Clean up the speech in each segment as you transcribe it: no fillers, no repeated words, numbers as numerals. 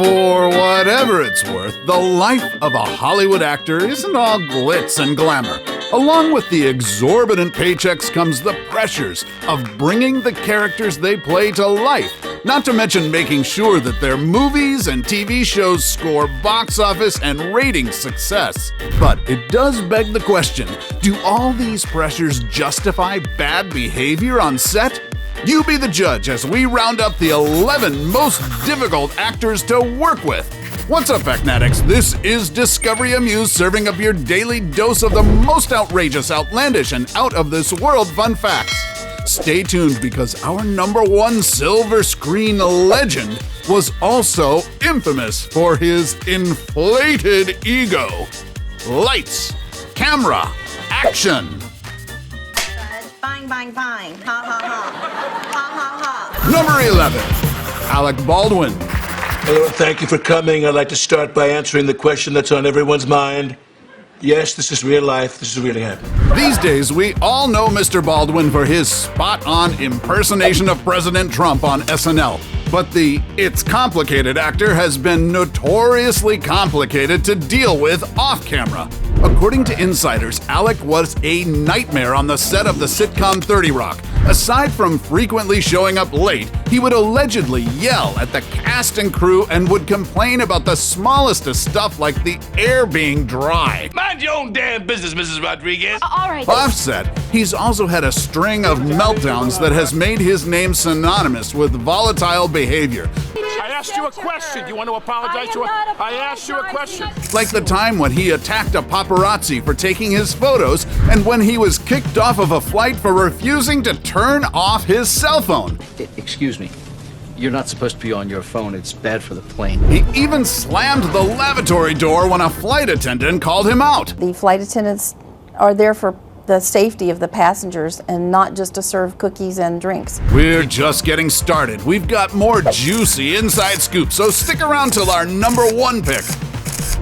For whatever it's worth, the life of a Hollywood actor isn't all glitz and glamour. Along with the exorbitant paychecks comes the pressures of bringing the characters they play to life, not to mention making sure that their movies and TV shows score box office and rating success. But it does beg the question, do all these pressures justify bad behavior on set? You be the judge as we round up the 11 most difficult actors to work with. What's up, Facnatics? This is Discovery Amuse, serving up your daily dose of the most outrageous, outlandish, and out-of-this-world fun facts. Stay tuned because our #1 silver screen legend was also infamous for his inflated ego. Lights, camera, action! Bang, bang, bang. Ha, ha, ha. Ha, ha, ha. Number 11, Alec Baldwin. Hello, and thank you for coming. I'd like to start by answering the question that's on everyone's mind. Yes, this is real life. This is really happening. These days, we all know Mr. Baldwin for his spot-on impersonation of President Trump on SNL. But the It's Complicated actor has been notoriously complicated to deal with off-camera. According to insiders, Alec was a nightmare on the set of the sitcom 30 Rock. Aside from frequently showing up late, he would allegedly yell at the cast and crew and would complain about the smallest of stuff like the air being dry. Mind your own damn business, Mrs. Rodriguez. All right. Offset, he's also had a string of meltdowns that has made his name synonymous with volatile behavior. I asked you a question. You want to apologize to her? I asked you a question. Like the time when he attacked a paparazzi for taking his photos, and when he was kicked off of a flight for refusing to turn off his cell phone. Excuse me. You're not supposed to be on your phone. It's bad for the plane. He even slammed the lavatory door when a flight attendant called him out. The flight attendants are there for the safety of the passengers and not just to serve cookies and drinks. We're just getting started. We've got more juicy inside scoops, so stick around till our #1 pick.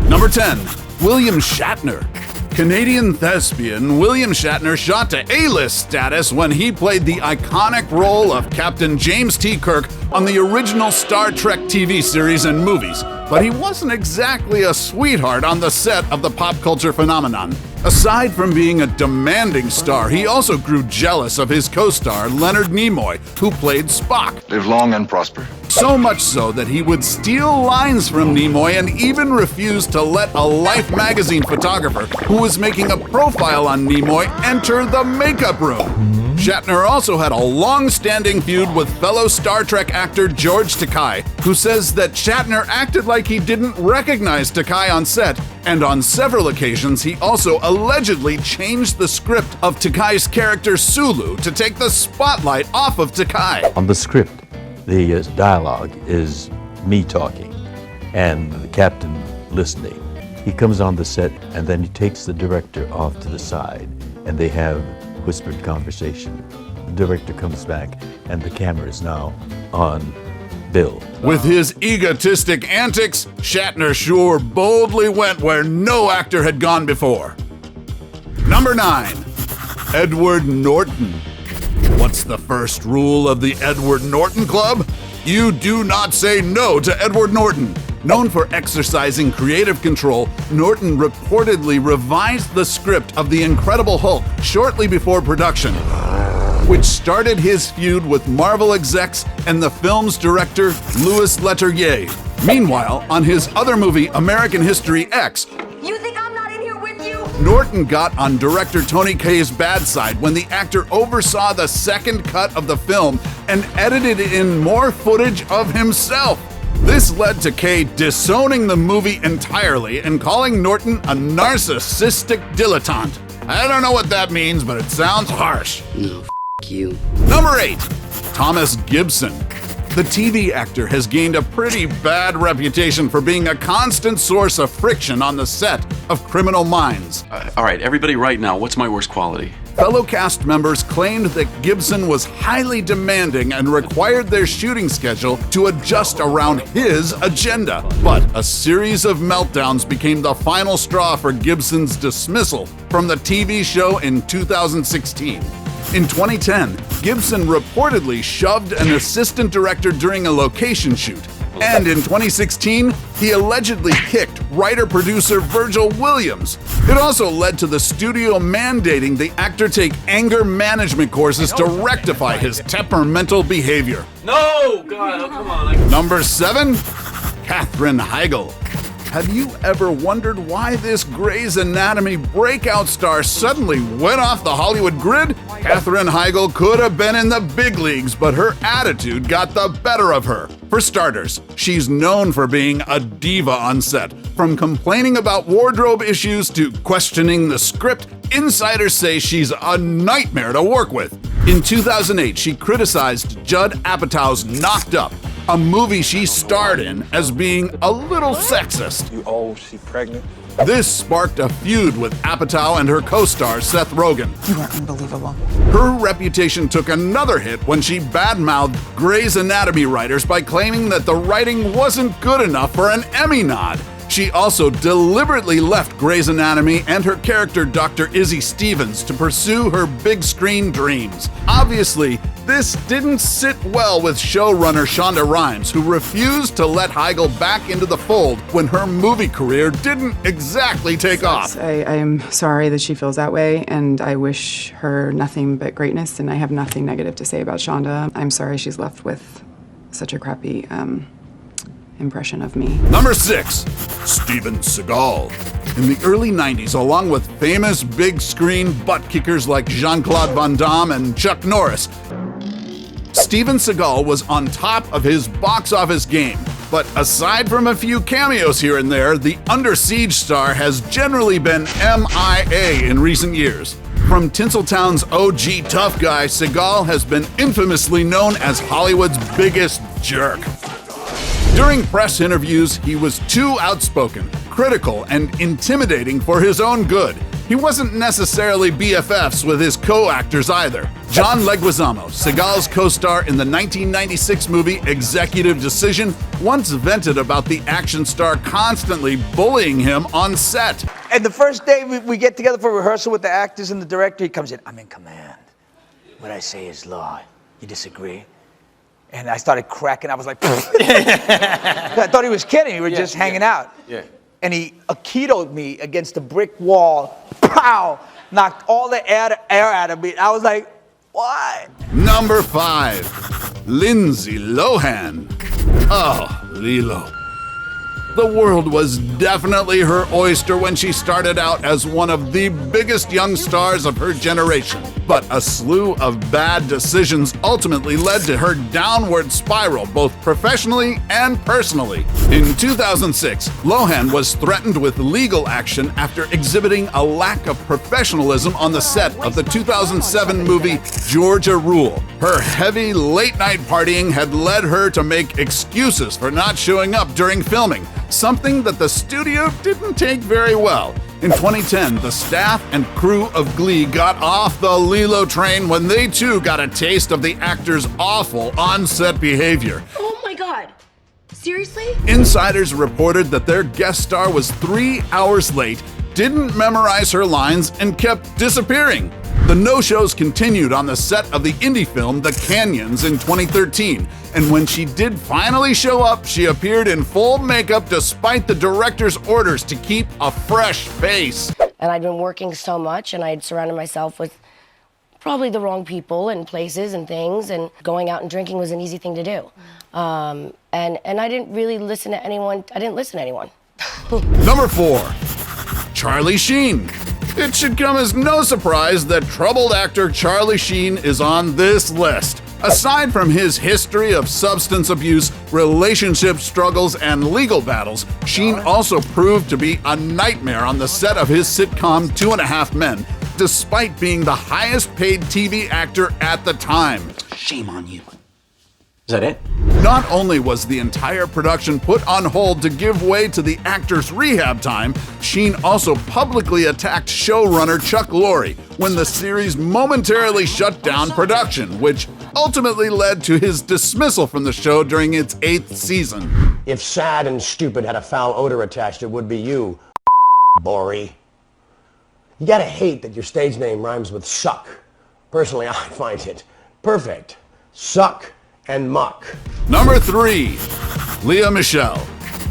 Number 10, William Shatner. Canadian thespian William Shatner shot to A-list status when he played the iconic role of Captain James T. Kirk on the original Star Trek TV series and movies. But he wasn't exactly a sweetheart on the set of the pop culture phenomenon. Aside from being a demanding star, he also grew jealous of his co-star Leonard Nimoy, who played Spock. Live long and prosper. So much so that he would steal lines from Nimoy and even refuse to let a Life magazine photographer who was making a profile on Nimoy enter the makeup room. Shatner also had a long-standing feud with fellow Star Trek actor George Takei, who says that Shatner acted like he didn't recognize Takei on set, and on several occasions he also allegedly changed the script of Takei's character Sulu to take the spotlight off of Takei. On the script, the dialogue is me talking and the captain listening. He comes on the set and then he takes the director off to the side and they have whispered conversation. The director comes back and the camera is now on Bill. With his egotistic antics, Shatner sure boldly went where no actor had gone before. Number 9, Edward Norton. What's the first rule of the Edward Norton Club? You do not say no to Edward Norton. Known for exercising creative control, Norton reportedly revised the script of The Incredible Hulk shortly before production, which started his feud with Marvel execs and the film's director, Louis Leterrier. Meanwhile, on his other movie, American History X, You think I'm not in here with you? Norton got on director Tony Kaye's bad side when the actor oversaw the second cut of the film and edited in more footage of himself. This led to Kaye disowning the movie entirely and calling Norton a narcissistic dilettante. I don't know what that means, but it sounds harsh. No, you. Number 8, Thomas Gibson. The TV actor has gained a pretty bad reputation for being a constant source of friction on the set of Criminal Minds. All right, everybody right now, what's my worst quality? Fellow cast members claimed that Gibson was highly demanding and required their shooting schedule to adjust around his agenda. But a series of meltdowns became the final straw for Gibson's dismissal from the TV show in 2016. In 2010, Gibson reportedly shoved an assistant director during a location shoot. And in 2016, he allegedly kicked writer-producer Virgil Williams. It also led to the studio mandating the actor take anger management courses to rectify his temperamental behavior. No! God, oh, come on. Number 7, Katherine Heigl. Have you ever wondered why this Grey's Anatomy breakout star suddenly went off the Hollywood grid? Katherine Heigl could have been in the big leagues, but her attitude got the better of her. For starters, she's known for being a diva on set. From complaining about wardrobe issues to questioning the script, insiders say she's a nightmare to work with. In 2008, she criticized Judd Apatow's Knocked Up, a movie she starred in, as being a little sexist. You old, she pregnant? This sparked a feud with Apatow and her co-star Seth Rogen. You are unbelievable. Her reputation took another hit when she badmouthed Grey's Anatomy writers by claiming that the writing wasn't good enough for an Emmy nod. She also deliberately left Grey's Anatomy and her character Dr. Izzy Stevens to pursue her big screen dreams. Obviously, this didn't sit well with showrunner Shonda Rhimes, who refused to let Heigl back into the fold when her movie career didn't exactly take off. I'm sorry that she feels that way, and I wish her nothing but greatness, and I have nothing negative to say about Shonda. I'm sorry she's left with such a crappy impression of me. Number 6, Steven Seagal. In the early 90s, along with famous big screen butt kickers like Jean-Claude Van Damme and Chuck Norris, Steven Seagal was on top of his box office game. But aside from a few cameos here and there, the Under Siege star has generally been MIA in recent years. From Tinseltown's OG tough guy, Seagal has been infamously known as Hollywood's biggest jerk. During press interviews, he was too outspoken, critical, and intimidating for his own good. He wasn't necessarily BFFs with his co-actors either. John Leguizamo, Seagal's co-star in the 1996 movie Executive Decision, once vented about the action star constantly bullying him on set. And the first day we get together for rehearsal with the actors and the director, he comes in, I'm in command. What I say is law. You disagree? And I started cracking. I was like, I thought he was kidding. We were just hanging out. Yeah. And he Aikito'd me against a brick wall. Pow! Knocked all the air out of me. I was like, why? Number 5, Lindsay Lohan. Oh, Lilo. The world was definitely her oyster when she started out as one of the biggest young stars of her generation. But a slew of bad decisions ultimately led to her downward spiral, both professionally and personally. In 2006, Lohan was threatened with legal action after exhibiting a lack of professionalism on the set of the 2007 movie Georgia Rule. Her heavy late-night partying had led her to make excuses for not showing up during filming, something that the studio didn't take very well. In 2010, the staff and crew of Glee got off the Lilo train when they too got a taste of the actor's awful on-set behavior. Oh my God. Seriously? Insiders reported that their guest star was 3 hours late, didn't memorize her lines, and kept disappearing. The no-shows continued on the set of the indie film The Canyons in 2013, and when she did finally show up, she appeared in full makeup despite the director's orders to keep a fresh face. And I'd been working so much, and I'd surrounded myself with probably the wrong people and places and things, and going out and drinking was an easy thing to do. And I didn't really listen to anyone. I didn't listen to anyone. Number 4, Charlie Sheen. It should come as no surprise that troubled actor Charlie Sheen is on this list. Aside from his history of substance abuse, relationship struggles, and legal battles, Sheen also proved to be a nightmare on the set of his sitcom 2.5 Men, despite being the highest-paid TV actor at the time. Shame on you. Is that it? Not only was the entire production put on hold to give way to the actor's rehab time, Sheen also publicly attacked showrunner Chuck Lorre when the series momentarily shut down production, which ultimately led to his dismissal from the show during its 8th season. If sad and stupid had a foul odor attached, it would be you, Bori. You gotta hate that your stage name rhymes with suck. Personally, I find it perfect. Suck and muck. Number 3, Leah Michelle.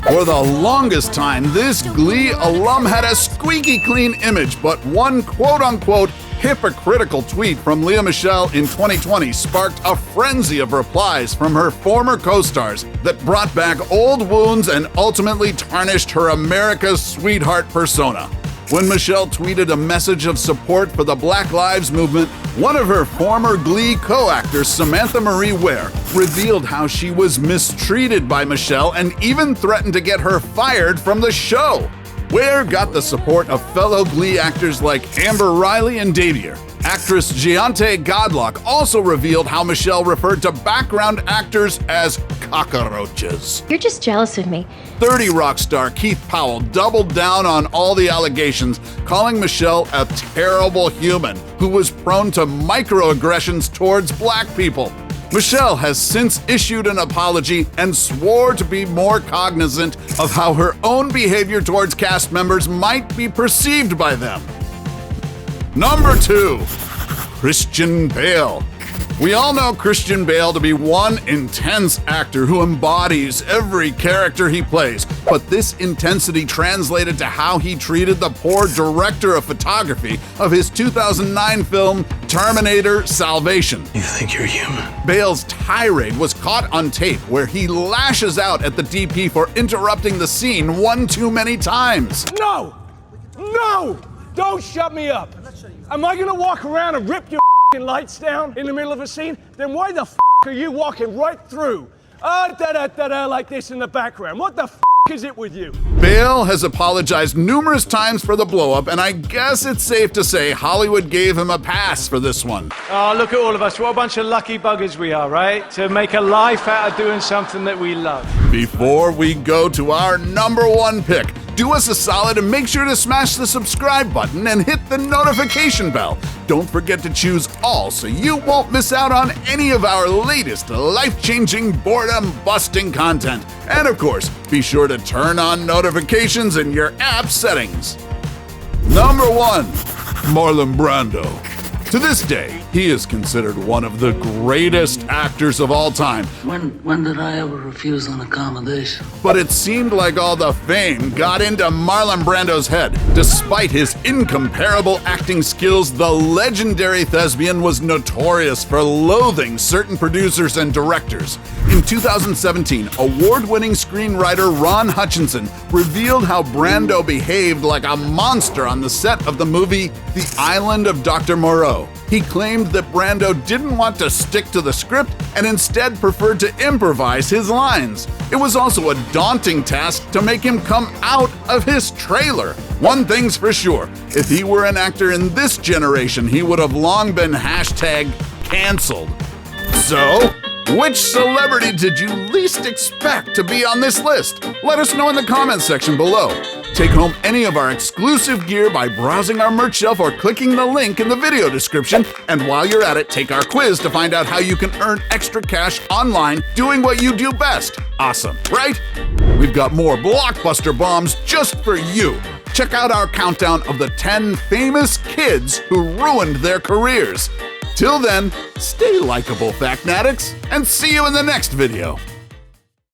For the longest time, this Glee alum had a squeaky clean image, but one quote-unquote hypocritical tweet from Leah Michelle in 2020 sparked a frenzy of replies from her former co-stars that brought back old wounds and ultimately tarnished her America's sweetheart persona. When Michelle tweeted a message of support for the Black Lives Movement, one of her former Glee co-actors, Samantha Marie Ware, revealed how she was mistreated by Michelle and even threatened to get her fired from the show. Ware got the support of fellow Glee actors like Amber Riley and Davier. Actress Giante Godlock also revealed how Michelle referred to background actors as cockroaches. You're just jealous of me. 30 Rock star Keith Powell doubled down on all the allegations, calling Michelle a terrible human who was prone to microaggressions towards black people. Michelle has since issued an apology and swore to be more cognizant of how her own behavior towards cast members might be perceived by them. Number 2. Christian Bale. We all know Christian Bale to be one intense actor who embodies every character he plays, but this intensity translated to how he treated the poor director of photography of his 2009 film Terminator Salvation. You think you're human? Bale's tirade was caught on tape where he lashes out at the DP for interrupting the scene one too many times. No! No! Don't shut me up! Am I gonna walk around and rip your lights down in the middle of a scene? Then why the are you walking right through? Like this in the background. What the is it with you? Bale has apologized numerous times for the blow-up, and I guess it's safe to say Hollywood gave him a pass for this one. Oh, look at all of us. What a bunch of lucky buggers we are, right? To make a life out of doing something that we love. Before we go to our number 1 pick, do us a solid and make sure to smash the subscribe button and hit the notification bell. Don't forget to choose all so you won't miss out on any of our latest life-changing, boredom-busting content. And of course, be sure to turn on notifications in your app settings. Number 1. Marlon Brando. To this day, he is considered one of the greatest actors of all time. When did I ever refuse an accommodation? But it seemed like all the fame got into Marlon Brando's head. Despite his incomparable acting skills, the legendary thespian was notorious for loathing certain producers and directors. In 2017, award-winning screenwriter Ron Hutchinson revealed how Brando behaved like a monster on the set of the movie The Island of Dr. Moreau. He claimed that Brando didn't want to stick to the script and instead preferred to improvise his lines. It was also a daunting task to make him come out of his trailer. One thing's for sure, if he were an actor in this generation, he would have long been #canceled. So, which celebrity did you least expect to be on this list? Let us know in the comments section below. Take home any of our exclusive gear by browsing our merch shelf or clicking the link in the video description. And while you're at it, take our quiz to find out how you can earn extra cash online doing what you do best. Awesome, right? We've got more blockbuster bombs just for you. Check out our countdown of the 10 famous kids who ruined their careers. Till then, stay likable, Factnatics, and see you in the next video.